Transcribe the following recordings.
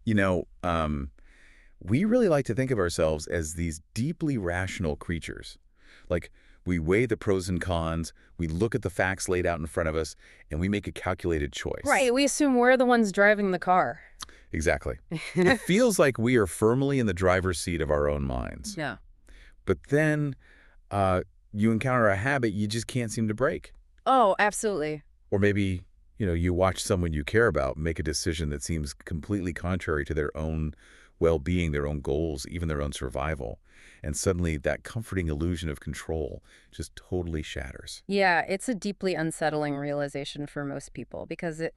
You know, we really like to think of ourselves as these deeply rational creatures. Like, we weigh the pros and cons, we look at the facts laid out in front of us, and we make a calculated choice. Right, we assume we're the ones driving the car. Exactly. It feels like we are firmly in the driver's seat of our own minds. Yeah. But then you encounter a habit you just can't seem to break. Oh, absolutely. Or maybe, you watch someone you care about make a decision that seems completely contrary to their own well-being, their own goals, even their own survival. And suddenly that comforting illusion of control just totally shatters. Yeah, it's a deeply unsettling realization for most people because it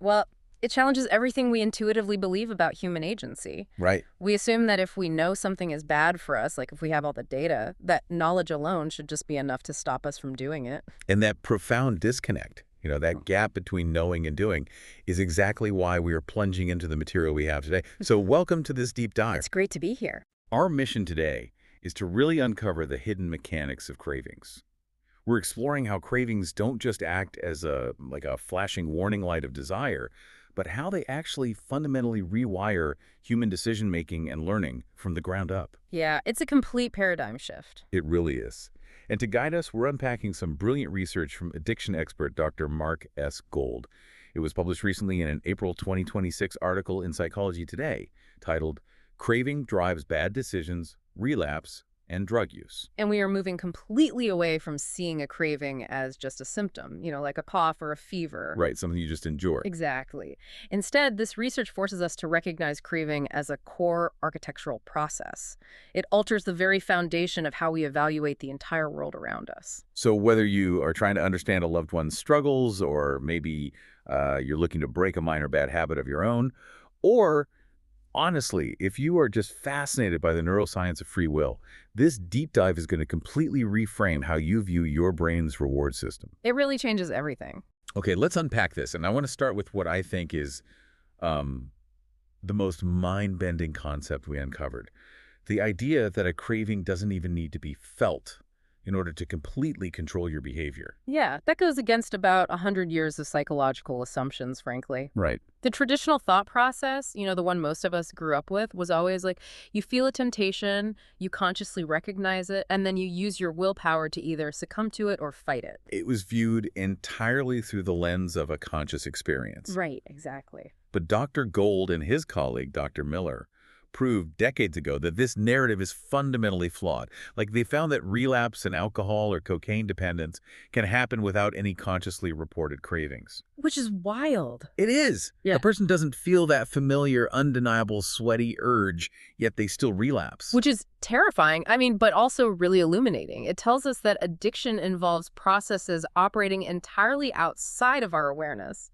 challenges everything we intuitively believe about human agency. Right. We assume that if we know something is bad for us, like if we have all the data, that knowledge alone should just be enough to stop us from doing it. And that profound disconnect, that gap between knowing and doing, is exactly why we are plunging into the material we have today. So welcome to this deep dive. It's great to be here. Our mission today is to really uncover the hidden mechanics of cravings. We're exploring how cravings don't just act as a flashing warning light of desire, but how they actually fundamentally rewire human decision-making and learning from the ground up. Yeah, it's a complete paradigm shift. It really is. And to guide us, we're unpacking some brilliant research from addiction expert Dr. Mark S. Gold. It was published recently in an April 2026 article in Psychology Today titled, "Craving Drives Bad Decisions, Relapse, and Drug Use." And we are moving completely away from seeing a craving as just a symptom, like a cough or a fever. Right, something you just endure. Exactly. Instead, this research forces us to recognize craving as a core architectural process. It alters the very foundation of how we evaluate the entire world around us. So whether you are trying to understand a loved one's struggles, or maybe you're looking to break a minor bad habit of your own, or honestly, if you are just fascinated by the neuroscience of free will, this deep dive is going to completely reframe how you view your brain's reward system. It really changes everything. Okay, let's unpack this. And I want to start with what I think is the most mind-bending concept we uncovered. The idea that a craving doesn't even need to be felt in order to completely control your behavior. Yeah, that goes against about 100 years of psychological assumptions, frankly. Right. The traditional thought process, the one most of us grew up with, was always like, you feel a temptation, you consciously recognize it, and then you use your willpower to either succumb to it or fight it. It was viewed entirely through the lens of a conscious experience. Right, exactly. But Dr. Gold and his colleague, Dr. Miller, proved decades ago that this narrative is fundamentally flawed. Like, they found that relapse and alcohol or cocaine dependence can happen without any consciously reported cravings. Which is wild. It is. Yeah. A person doesn't feel that familiar, undeniable, sweaty urge, yet they still relapse. Which is terrifying, but also really illuminating. It tells us that addiction involves processes operating entirely outside of our awareness.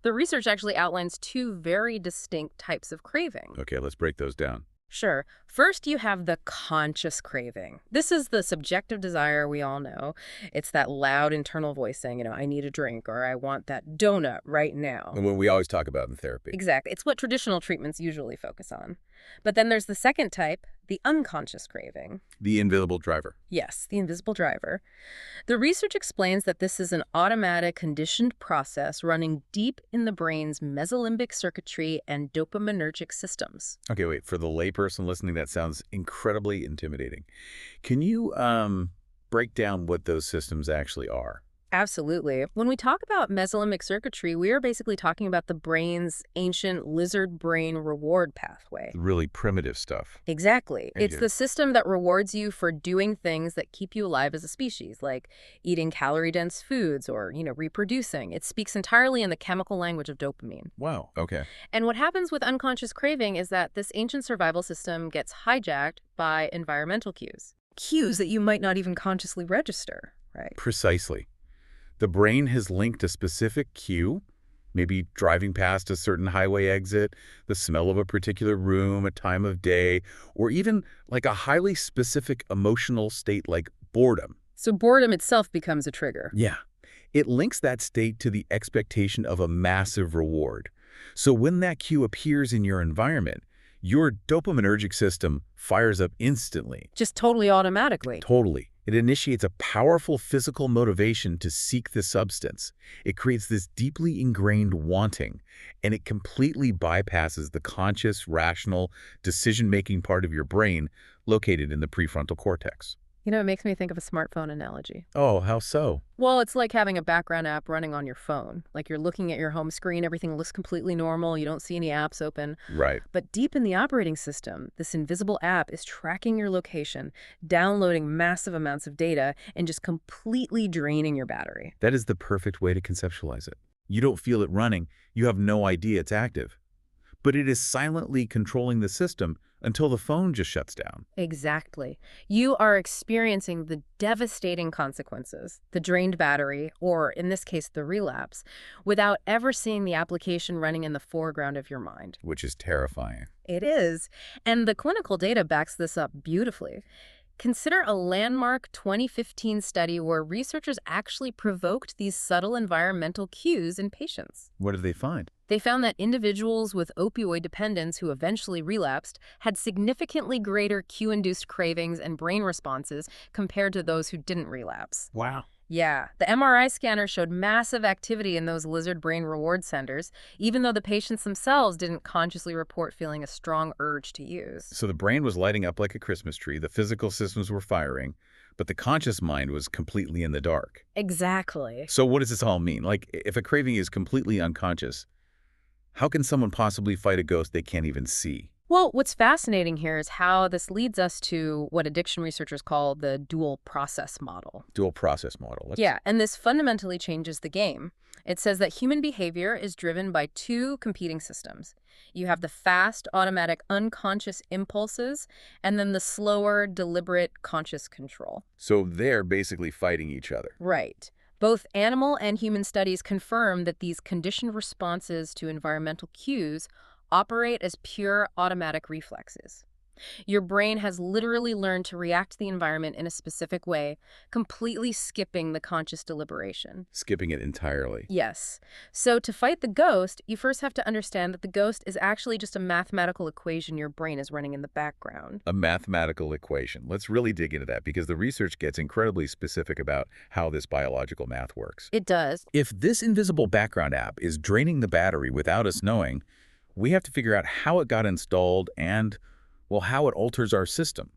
The research actually outlines two very distinct types of craving. Okay, let's break those down. Sure. First, you have the conscious craving. This is the subjective desire we all know. It's that loud internal voice saying, I need a drink, or I want that donut right now. And what we always talk about in therapy. Exactly. It's what traditional treatments usually focus on. But then there's the second type, the unconscious craving. The invisible driver. Yes, the invisible driver. The research explains that this is an automatic, conditioned process running deep in the brain's mesolimbic circuitry and dopaminergic systems. Okay, wait. For the layperson listening, that sounds incredibly intimidating. Can you break down what those systems actually are? Absolutely. When we talk about mesolimbic circuitry, we are basically talking about the brain's ancient lizard brain reward pathway. Really primitive stuff. Exactly. Thank It's you. the system that rewards you for doing things that keep you alive as a species, like eating calorie-dense foods or, reproducing. It speaks entirely in the chemical language of dopamine. Wow. Okay. And what happens with unconscious craving is that this ancient survival system gets hijacked by environmental cues. Cues that you might not even consciously register, right? Precisely. The brain has linked a specific cue, maybe driving past a certain highway exit, the smell of a particular room, a time of day, or even like a highly specific emotional state like boredom. So boredom itself becomes a trigger. Yeah. It links that state to the expectation of a massive reward. So when that cue appears in your environment, your dopaminergic system fires up instantly. Just totally automatically. Totally. It initiates a powerful physical motivation to seek the substance. It creates this deeply ingrained wanting, and it completely bypasses the conscious, rational, decision-making part of your brain located in the prefrontal cortex. You know, it makes me think of a smartphone analogy. Oh, how so? Well, it's like having a background app running on your phone. Like you're looking at your home screen, everything looks completely normal, you don't see any apps open. Right. But deep in the operating system, this invisible app is tracking your location, downloading massive amounts of data, and just completely draining your battery. That is the perfect way to conceptualize it. You don't feel it running. You have no idea it's active. But it is silently controlling the system until the phone just shuts down. Exactly. You are experiencing the devastating consequences, the drained battery, or in this case, the relapse, without ever seeing the application running in the foreground of your mind. Which is terrifying. It is. And the clinical data backs this up beautifully. Consider a landmark 2015 study where researchers actually provoked these subtle environmental cues in patients. What did they find? They found that individuals with opioid dependence who eventually relapsed had significantly greater cue-induced cravings and brain responses compared to those who didn't relapse. Wow. Yeah, the MRI scanner showed massive activity in those lizard brain reward centers, even though the patients themselves didn't consciously report feeling a strong urge to use. So the brain was lighting up like a Christmas tree, the physical systems were firing, but the conscious mind was completely in the dark. Exactly. So what does this all mean? Like, if a craving is completely unconscious, how can someone possibly fight a ghost they can't even see? Well, what's fascinating here is how this leads us to what addiction researchers call the dual process model. Dual process model. Yeah, and this fundamentally changes the game. It says that human behavior is driven by two competing systems. You have the fast, automatic, unconscious impulses, and then the slower, deliberate, conscious control. So they're basically fighting each other. Right. Both animal and human studies confirm that these conditioned responses to environmental cues operate as pure automatic reflexes. Your brain has literally learned to react to the environment in a specific way, completely skipping the conscious deliberation. Skipping it entirely. Yes. So to fight the ghost, you first have to understand that the ghost is actually just a mathematical equation your brain is running in the background. A mathematical equation. Let's really dig into that because the research gets incredibly specific about how this biological math works. It does. If this invisible background app is draining the battery without us knowing, we have to figure out how it got installed and, well, how it alters our system.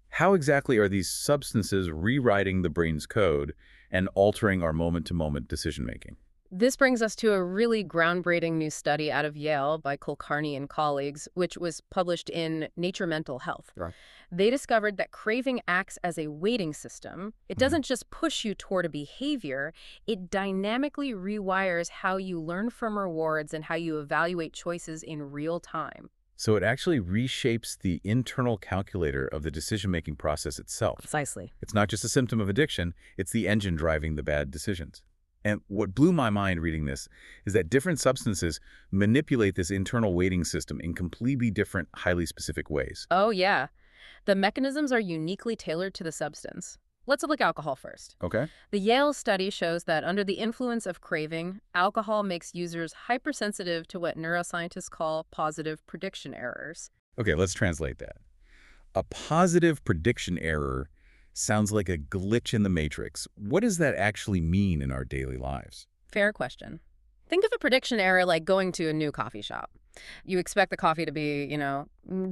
How exactly are these substances rewriting the brain's code and altering our moment-to-moment decision-making? This brings us to a really groundbreaking new study out of Yale by Kulkarni and colleagues, which was published in Nature Mental Health. Right. They discovered that craving acts as a weighting system. It doesn't just push you toward a behavior, it dynamically rewires how you learn from rewards and how you evaluate choices in real time. So it actually reshapes the internal calculator of the decision-making process itself. Precisely. It's not just a symptom of addiction, it's the engine driving the bad decisions. And what blew my mind reading this is that different substances manipulate this internal weighting system in completely different, highly specific ways. Oh, yeah. The mechanisms are uniquely tailored to the substance. Let's look at alcohol first. Okay. The Yale study shows that under the influence of craving, alcohol makes users hypersensitive to what neuroscientists call positive prediction errors. Okay, let's translate that. A positive prediction error sounds like a glitch in the matrix. What does that actually mean in our daily lives? Fair question. Think of a prediction error like going to a new coffee shop. You expect the coffee to be,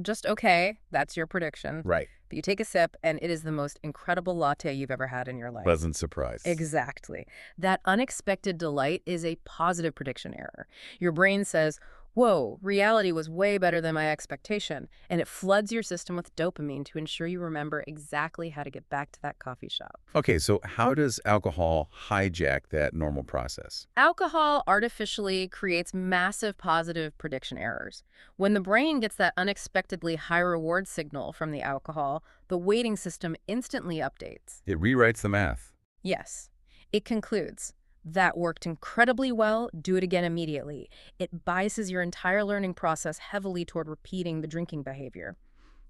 just okay. That's your prediction. Right. But you take a sip, and it is the most incredible latte you've ever had in your life. Pleasant surprise. Exactly. That unexpected delight is a positive prediction error. Your brain says, whoa, reality was way better than my expectation, and it floods your system with dopamine to ensure you remember exactly how to get back to that coffee shop. Okay, so how does alcohol hijack that normal process? Alcohol artificially creates massive positive prediction errors. When the brain gets that unexpectedly high reward signal from the alcohol, the weighting system instantly updates. It rewrites the math. Yes. It concludes, that worked incredibly well, do it again immediately. It biases your entire learning process heavily toward repeating the drinking behavior.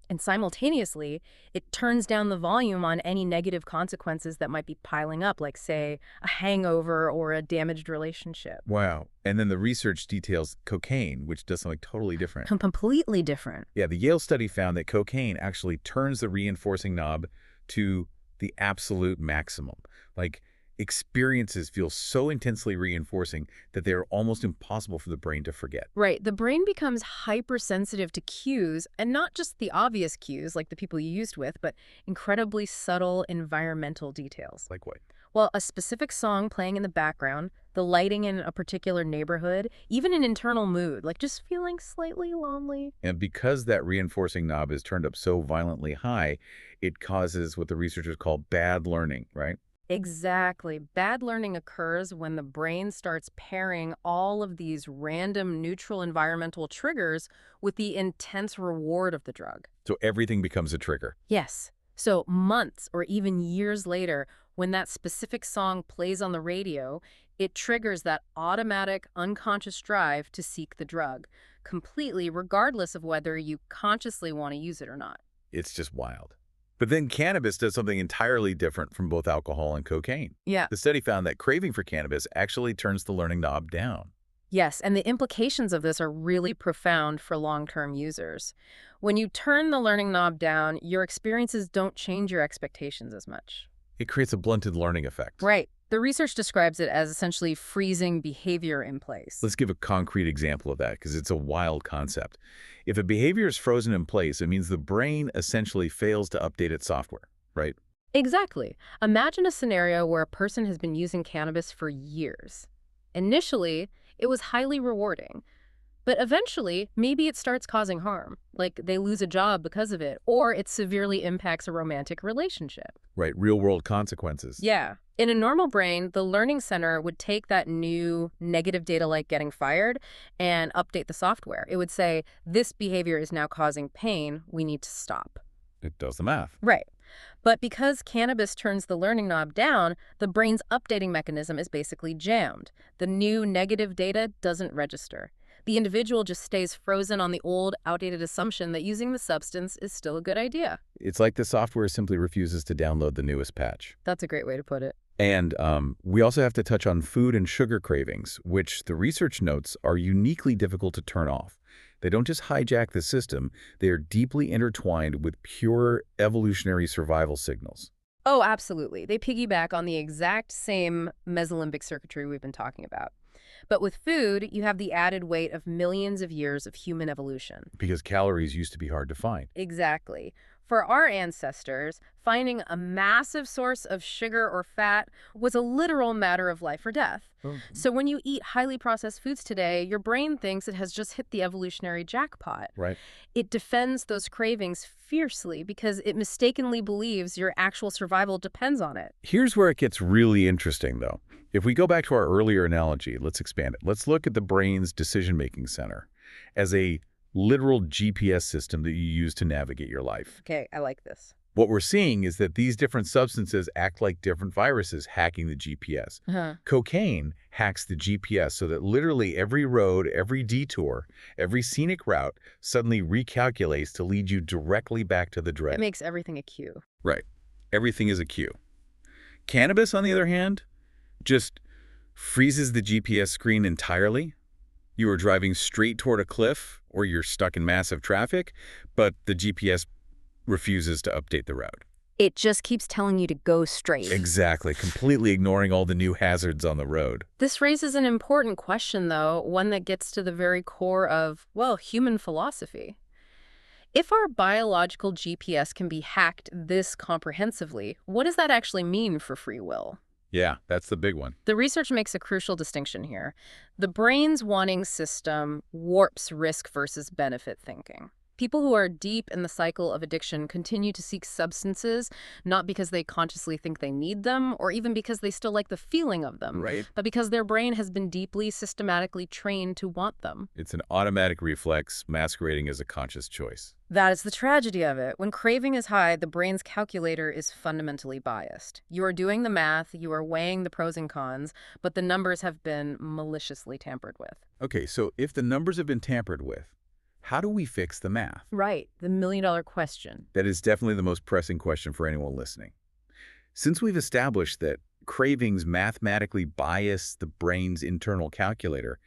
And simultaneously, it turns down the volume on any negative consequences that might be piling up, like, say, a hangover or a damaged relationship. Wow. And then the research details cocaine, which does something totally different. Completely different. Yeah, the Yale study found that cocaine actually turns the reinforcing knob to the absolute maximum. Like, experiences feel so intensely reinforcing that they are almost impossible for the brain to forget. Right. The brain becomes hypersensitive to cues, and not just the obvious cues like the people you used with, but incredibly subtle environmental details. Like what? Well, a specific song playing in the background, the lighting in a particular neighborhood, even an internal mood, like just feeling slightly lonely. And because that reinforcing knob is turned up so violently high, it causes what the researchers call bad learning, right? Exactly. Bad learning occurs when the brain starts pairing all of these random neutral environmental triggers with the intense reward of the drug. So everything becomes a trigger. Yes. So months or even years later, when that specific song plays on the radio, it triggers that automatic unconscious drive to seek the drug, completely regardless of whether you consciously want to use it or not. It's just wild. But then cannabis does something entirely different from both alcohol and cocaine. Yeah. The study found that craving for cannabis actually turns the learning knob down. Yes, and the implications of this are really profound for long-term users. When you turn the learning knob down, your experiences don't change your expectations as much. It creates a blunted learning effect. Right. The research describes it as essentially freezing behavior in place. Let's give a concrete example of that because it's a wild concept. If a behavior is frozen in place, it means the brain essentially fails to update its software, right? Exactly. Imagine a scenario where a person has been using cannabis for years. Initially, it was highly rewarding. But eventually, maybe it starts causing harm, like they lose a job because of it, or it severely impacts a romantic relationship. Right, real-world consequences. Yeah. In a normal brain, the learning center would take that new negative data like getting fired and update the software. It would say, this behavior is now causing pain, we need to stop. It does the math. Right. But because cannabis turns the learning knob down, the brain's updating mechanism is basically jammed. The new negative data doesn't register. The individual just stays frozen on the old, outdated assumption that using the substance is still a good idea. It's like the software simply refuses to download the newest patch. That's a great way to put it. And we also have to touch on food and sugar cravings, which the research notes are uniquely difficult to turn off. They don't just hijack the system, they are deeply intertwined with pure evolutionary survival signals. Oh, absolutely. They piggyback on the exact same mesolimbic circuitry we've been talking about. But with food, you have the added weight of millions of years of human evolution. Because calories used to be hard to find. Exactly. For our ancestors, finding a massive source of sugar or fat was a literal matter of life or death. Oh. So when you eat highly processed foods today, your brain thinks it has just hit the evolutionary jackpot. Right. It defends those cravings fiercely because it mistakenly believes your actual survival depends on it. Here's where it gets really interesting, though. If we go back to our earlier analogy, let's expand it. Let's look at the brain's decision-making center as a literal GPS system that you use to navigate your life. Okay, I like this. What we're seeing is that these different substances act like different viruses hacking the GPS. Cocaine hacks the GPS so that literally every road, every detour, every scenic route suddenly recalculates to lead you directly back to the It dread. makes everything a cue. Right. Everything is a cue. Cannabis, on the other hand, just freezes the GPS screen entirely. You are driving straight toward a cliff or you're stuck in massive traffic, but the GPS refuses to update the route. It just keeps telling you to go straight. Exactly, completely ignoring all the new hazards on the road. This raises an important question, though, one that gets to the very core of, well, human philosophy. If our biological GPS can be hacked this comprehensively, what does that actually mean for free will? Yeah, that's the big one. The research makes a crucial distinction here. The brain's wanting system warps risk versus benefit thinking. People who are deep in the cycle of addiction continue to seek substances, not because they consciously think they need them, or even because they still like the feeling of them, Right. but because their brain has been deeply, systematically trained to want them. It's an automatic reflex masquerading as a conscious choice. That is the tragedy of it. When craving is high, the brain's calculator is fundamentally biased. You are doing the math, you are weighing the pros and cons, but the numbers have been maliciously tampered with. Okay, so if the numbers have been tampered with, how do we fix the math? Right, the million-dollar question. That is definitely the most pressing question for anyone listening. Since we've established that cravings mathematically bias the brain's internal calculator,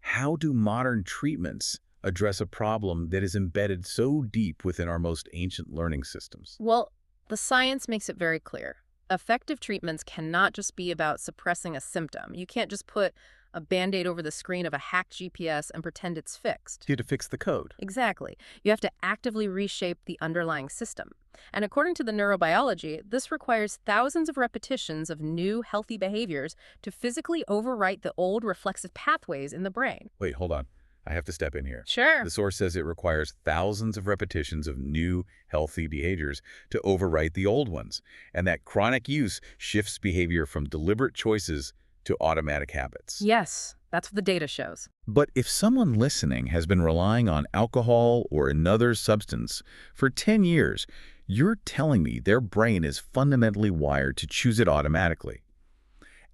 how do modern treatments address a problem that is embedded so deep within our most ancient learning systems? Well, The science makes it very clear. Effective treatments cannot just be about suppressing a symptom. You can't just put a Band-Aid over the screen of a hacked GPS and pretend it's fixed. You had to fix the code. Exactly. You have to actively reshape the underlying system. And according to the neurobiology, this requires thousands of repetitions of new, healthy behaviors to physically overwrite the old reflexive pathways in the brain. Wait, hold on. I have to step in here. Sure. The source says it requires thousands of repetitions of new, healthy behaviors to overwrite the old ones, and that chronic use shifts behavior from deliberate choices to automatic habits. Yes, that's what the data shows. But if someone listening has been relying on alcohol or another substance for 10 years, you're telling me their brain is fundamentally wired to choose it automatically.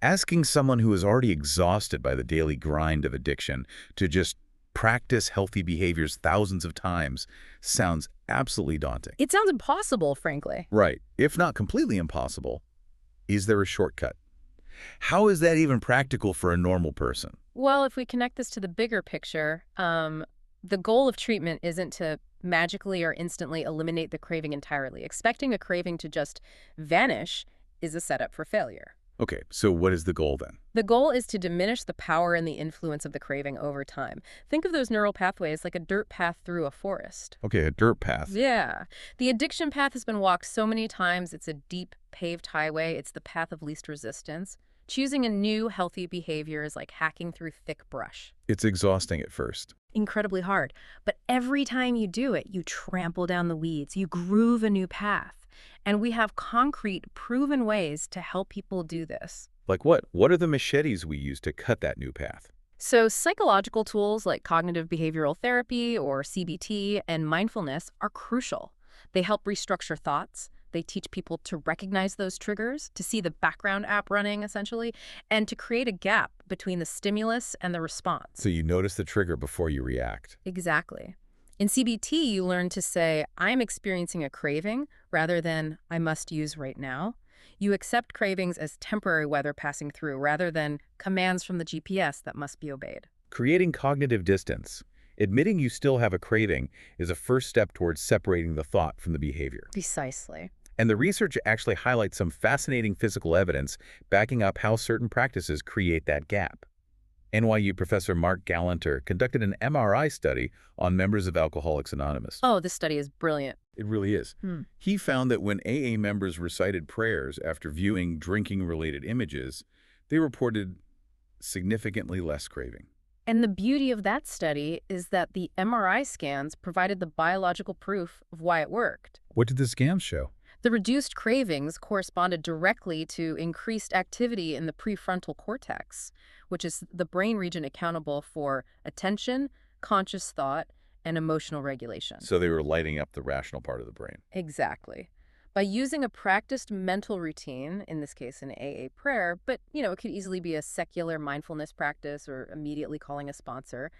Asking someone who is already exhausted by the daily grind of addiction to just practice healthy behaviors thousands of times sounds absolutely daunting. It sounds impossible, frankly. Right. If not completely impossible, is there a shortcut? How is that even practical for a normal person? Well, if we connect this to the bigger picture, the goal of treatment isn't to magically or instantly eliminate the craving entirely. Expecting a craving to just vanish is a setup for failure. Okay, so what is the goal then? The goal is to diminish the power and the influence of the craving over time. Think of those neural pathways like a dirt path through a forest. Okay, a dirt path. Yeah. The addiction path has been walked so many times, it's a deep paved highway. It's the path of least resistance. Choosing a new healthy behavior is like hacking through thick brush. It's exhausting at first. Incredibly hard. But every time you do it, you trample down the weeds. You groove a new path. And we have concrete, proven ways to help people do this. Like what? What are the machetes we use to cut that new path? So psychological tools like cognitive behavioral therapy or CBT and mindfulness are crucial. They help restructure thoughts. They teach people to recognize those triggers, to see the background app running, essentially, and to create a gap between the stimulus and the response. So you notice the trigger before you react. Exactly. In CBT, you learn to say, I'm experiencing a craving, rather than I must use right now. You accept cravings as temporary weather passing through, rather than commands from the GPS that must be obeyed. Creating cognitive distance. Admitting you still have a craving is a first step towards separating the thought from the behavior. Precisely. And the research actually highlights some fascinating physical evidence backing up how certain practices create that gap. NYU professor Mark Galanter conducted an MRI study on members of Alcoholics Anonymous. Oh, this study is brilliant. It really is. He found that when AA members recited prayers after viewing drinking-related images, they reported significantly less craving. And the beauty of that study is that the MRI scans provided the biological proof of why it worked. What did the scans show? The reduced cravings corresponded directly to increased activity in the prefrontal cortex, which is the brain region accountable for attention, conscious thought, and emotional regulation. So they were lighting up the rational part of the brain. Exactly. By using a practiced mental routine, in this case an AA prayer, but it could easily be a secular mindfulness practice or immediately calling a sponsor,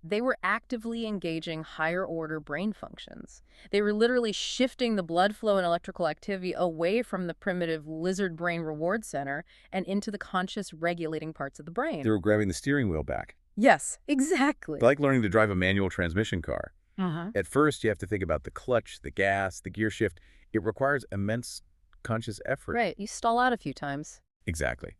they were actively engaging higher order brain functions. They were literally shifting the blood flow and electrical activity away from the primitive lizard brain reward center and into the conscious regulating parts of the brain. They were grabbing the steering wheel back. Yes, exactly. Like learning to drive a manual transmission car. Uh-huh. At first, you have to think about the clutch, the gas, the gear shift. It requires immense conscious effort. Right, you stall out a few times. Exactly.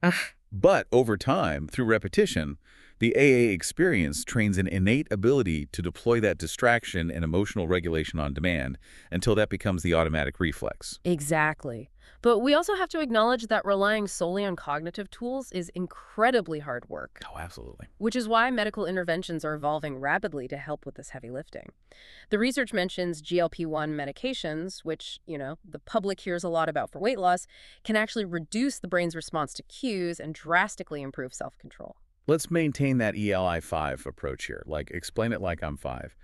But over time, through repetition, the AA experience trains an innate ability to deploy that distraction and emotional regulation on demand until that becomes the automatic reflex. Exactly. But we also have to acknowledge that relying solely on cognitive tools is incredibly hard work. Oh, absolutely. Which is why medical interventions are evolving rapidly to help with this heavy lifting. The research mentions GLP-1 medications, which, the public hears a lot about for weight loss, can actually reduce the brain's response to cues and drastically improve self-control. Let's maintain that ELI-5 approach here. Explain it like I'm 5.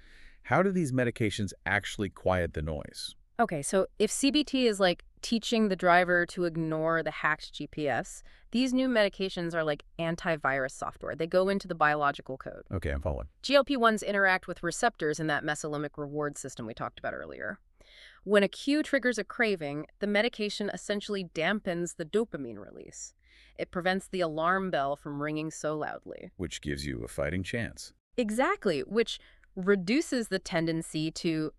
How do these medications actually quiet the noise? Okay, so if CBT is like teaching the driver to ignore the hacked GPS, these new medications are like antivirus software. They go into the biological code. Okay, I'm following. GLP-1s interact with receptors in that mesolimbic reward system we talked about earlier. When a cue triggers a craving, the medication essentially dampens the dopamine release. It prevents the alarm bell from ringing so loudly. Which gives you a fighting chance. Exactly, which reduces the tendency to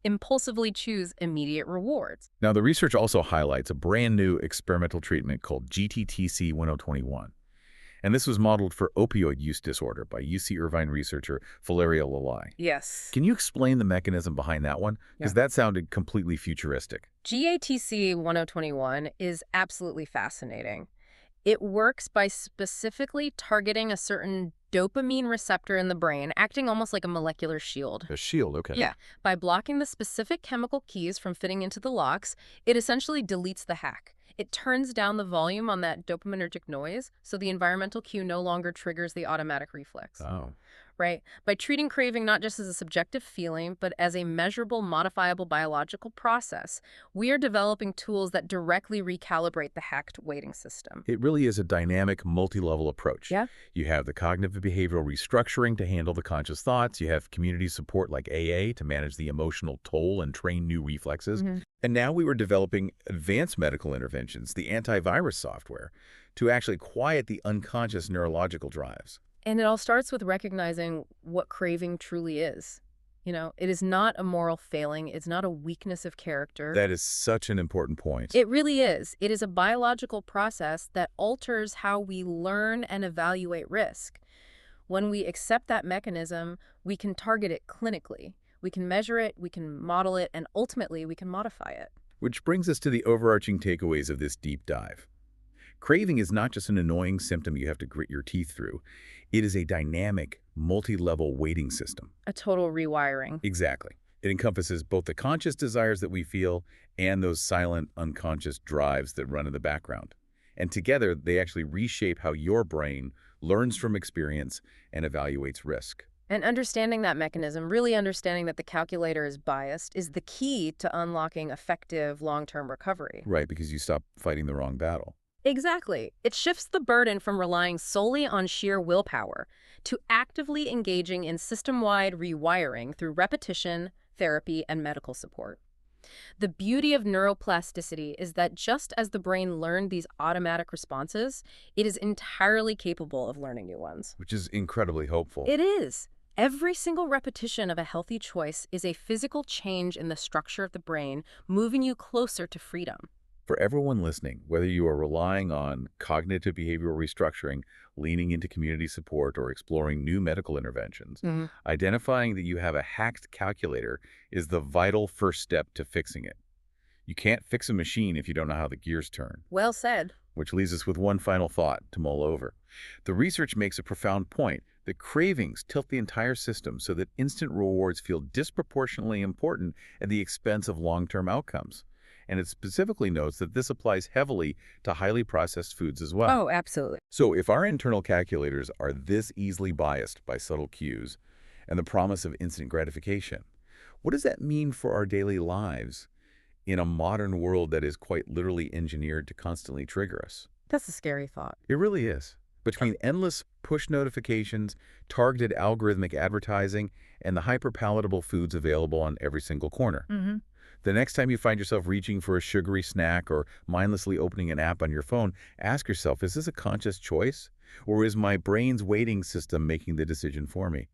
impulsively choose immediate rewards. Now, the research also highlights a brand new experimental treatment called GTTC-1021. And this was modeled for opioid use disorder by UC Irvine researcher Valeria Lalai. Yes. Can you explain the mechanism behind that one? Yeah. Because that sounded completely futuristic. GATC 1021 is absolutely fascinating. It works by specifically targeting a certain dopamine receptor in the brain, acting almost like a molecular shield. A shield, okay. Yeah. By blocking the specific chemical keys from fitting into the locks, it essentially deletes the hack. It turns down the volume on that dopaminergic noise, so the environmental cue no longer triggers the automatic reflex. Oh. Right? By treating craving not just as a subjective feeling, but as a measurable, modifiable biological process, we are developing tools that directly recalibrate the hacked weighting system. It really is a dynamic, multi-level approach. Yeah. You have the cognitive behavioral restructuring to handle the conscious thoughts. You have community support like AA to manage the emotional toll and train new reflexes. And now we were developing advanced medical interventions, the antivirus software, to actually quiet the unconscious neurological drives. And it all starts with recognizing what craving truly is. It is not a moral failing. It's not a weakness of character. That is such an important point. It really is. It is a biological process that alters how we learn and evaluate risk. When we accept that mechanism, we can target it clinically. We can measure it, we can model it, and ultimately we can modify it. Which brings us to the overarching takeaways of this deep dive. Craving is not just an annoying symptom you have to grit your teeth through. It is a dynamic, multi-level weighting system. A total rewiring. Exactly. It encompasses both the conscious desires that we feel and those silent, unconscious drives that run in the background. And together, they actually reshape how your brain learns from experience and evaluates risk. And understanding that mechanism, really understanding that the calculator is biased, is the key to unlocking effective long-term recovery. Right, because you stop fighting the wrong battle. Exactly. It shifts the burden from relying solely on sheer willpower to actively engaging in system-wide rewiring through repetition, therapy, and medical support. The beauty of neuroplasticity is that just as the brain learned these automatic responses, it is entirely capable of learning new ones. Which is incredibly hopeful. It is. Every single repetition of a healthy choice is a physical change in the structure of the brain, moving you closer to freedom. For everyone listening, whether you are relying on cognitive behavioral restructuring, leaning into community support, or exploring new medical interventions, identifying that you have a hacked calculator is the vital first step to fixing it. You can't fix a machine if you don't know how the gears turn. Well said. Which leaves us with one final thought to mull over. The research makes a profound point that cravings tilt the entire system so that instant rewards feel disproportionately important at the expense of long-term outcomes. And it specifically notes that this applies heavily to highly processed foods as well. Oh, absolutely. So if our internal calculators are this easily biased by subtle cues and the promise of instant gratification, what does that mean for our daily lives in a modern world that is quite literally engineered to constantly trigger us? That's a scary thought. It really is. Between endless push notifications, targeted algorithmic advertising, and the hyper-palatable foods available on every single corner. The next time you find yourself reaching for a sugary snack or mindlessly opening an app on your phone, ask yourself, is this a conscious choice? Or is my brain's weighting system making the decision for me?